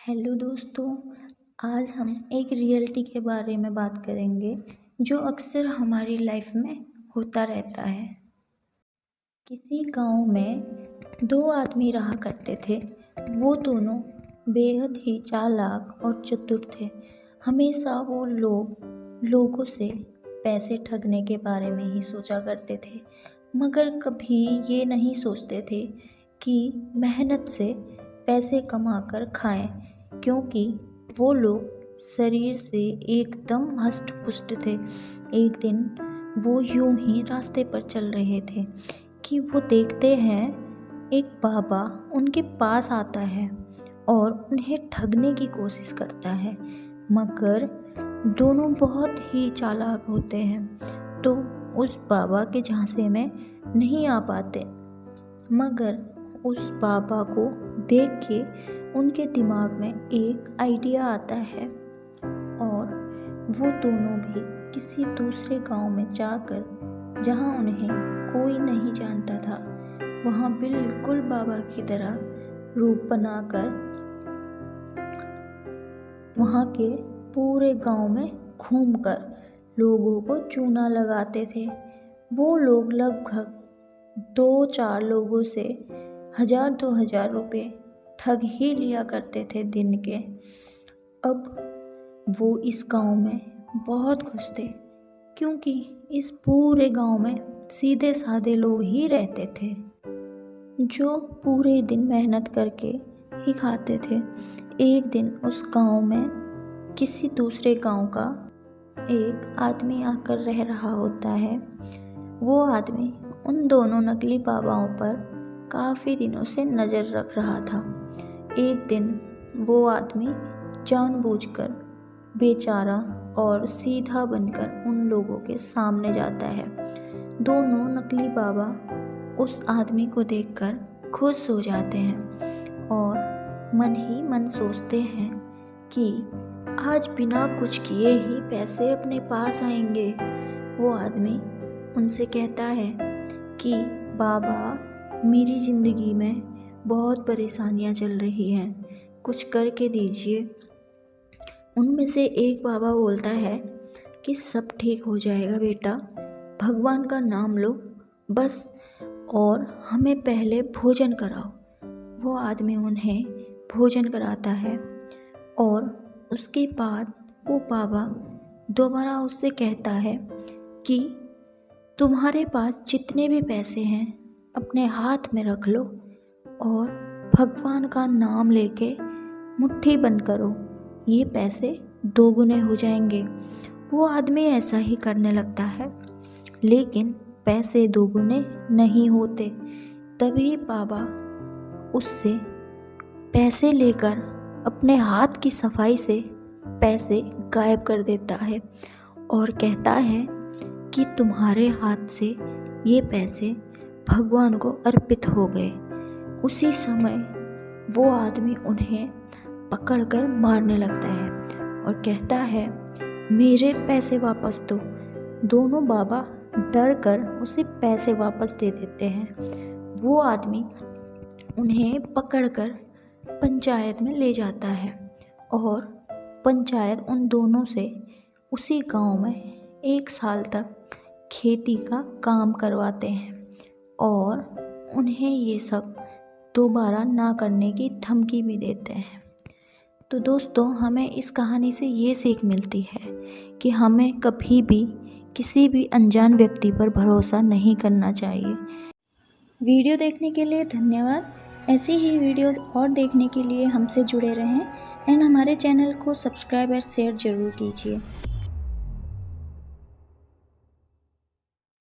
Hello दोस्तों, आज हम एक रियलिटी के बारे में बात करेंगे जो अक्सर हमारी लाइफ में होता रहता है। किसी गांव में दो आदमी रहा करते थे। वो दोनों बेहद ही चालाक और चतुर थे। हमेशा वो लोगों से पैसे ठगने के बारे में ही सोचा करते थे, मगर कभी ये नहीं सोचते थे कि मेहनत से पैसे कमाकर खाएं, क्योंकि वो लोग शरीर से एकदम हष्ट-पुष्ट थे। एक दिन वो यूं ही रास्ते पर चल रहे थे कि वो देखते हैं एक बाबा उनके पास आता है और उन्हें ठगने की कोशिश करता है, मगर दोनों बहुत ही चालाक होते हैं तो उस बाबा के झांसे में नहीं आ पाते। मगर उस बाबा को देख के उनके दिमाग में एक आइडिया आता है और वो दोनों भी किसी दूसरे गांव में जाकर, जहां उन्हें कोई नहीं जानता था, वहां बिल्कुल बाबा की तरह रूप बनाकर वहां के पूरे गांव में घूमकर लोगों को चूना लगाते थे। वो लोग लगभग 2-4 लोगों से 1000-2000 रुपये ठग ही लिया करते थे दिन के। अब वो इस गांव में बहुत खुश थे, क्योंकि इस पूरे गांव में सीधे साधे लोग ही रहते थे जो पूरे दिन मेहनत करके ही खाते थे। एक दिन उस गांव में किसी दूसरे गांव का एक आदमी आकर रह रहा होता है। वो आदमी उन दोनों नकली बाबाओं पर काफ़ी दिनों से नज़र रख रहा था। एक दिन वो आदमी जानबूझकर बेचारा और सीधा बनकर उन लोगों के सामने जाता है। दोनों नकली बाबा उस आदमी को देखकर खुश हो जाते हैं और मन ही मन सोचते हैं कि आज बिना कुछ किए ही पैसे अपने पास आएंगे। वो आदमी उनसे कहता है कि बाबा, मेरी ज़िंदगी में बहुत परेशानियां चल रही हैं, कुछ करके दीजिए। उनमें से एक बाबा बोलता है कि सब ठीक हो जाएगा बेटा, भगवान का नाम लो बस, और हमें पहले भोजन कराओ। वो आदमी उन्हें भोजन कराता है और उसके बाद वो बाबा दोबारा उससे कहता है कि तुम्हारे पास जितने भी पैसे हैं अपने हाथ में रख लो और भगवान का नाम लेके मुट्ठी बंद करो, ये पैसे दोगुने हो जाएंगे। वो आदमी ऐसा ही करने लगता है, लेकिन पैसे दोगुने नहीं होते। तभी बाबा उससे पैसे लेकर अपने हाथ की सफाई से पैसे गायब कर देता है और कहता है कि तुम्हारे हाथ से ये पैसे भगवान को अर्पित हो गए। उसी समय वो आदमी उन्हें पकड़कर मारने लगता है और कहता है, मेरे पैसे वापस दो। दोनों बाबा डर कर उसे पैसे वापस दे देते हैं। वो आदमी उन्हें पकड़कर पंचायत में ले जाता है और पंचायत उन दोनों से उसी गांव में 1 साल तक खेती का काम करवाते हैं और उन्हें ये सब दोबारा ना करने की धमकी भी देते हैं। तो दोस्तों, हमें इस कहानी से ये सीख मिलती है कि हमें कभी भी किसी भी अनजान व्यक्ति पर भरोसा नहीं करना चाहिए। वीडियो देखने के लिए धन्यवाद। ऐसी ही वीडियोस और देखने के लिए हमसे जुड़े रहें एंड हमारे चैनल को सब्सक्राइब और शेयर ज़रूर कीजिए।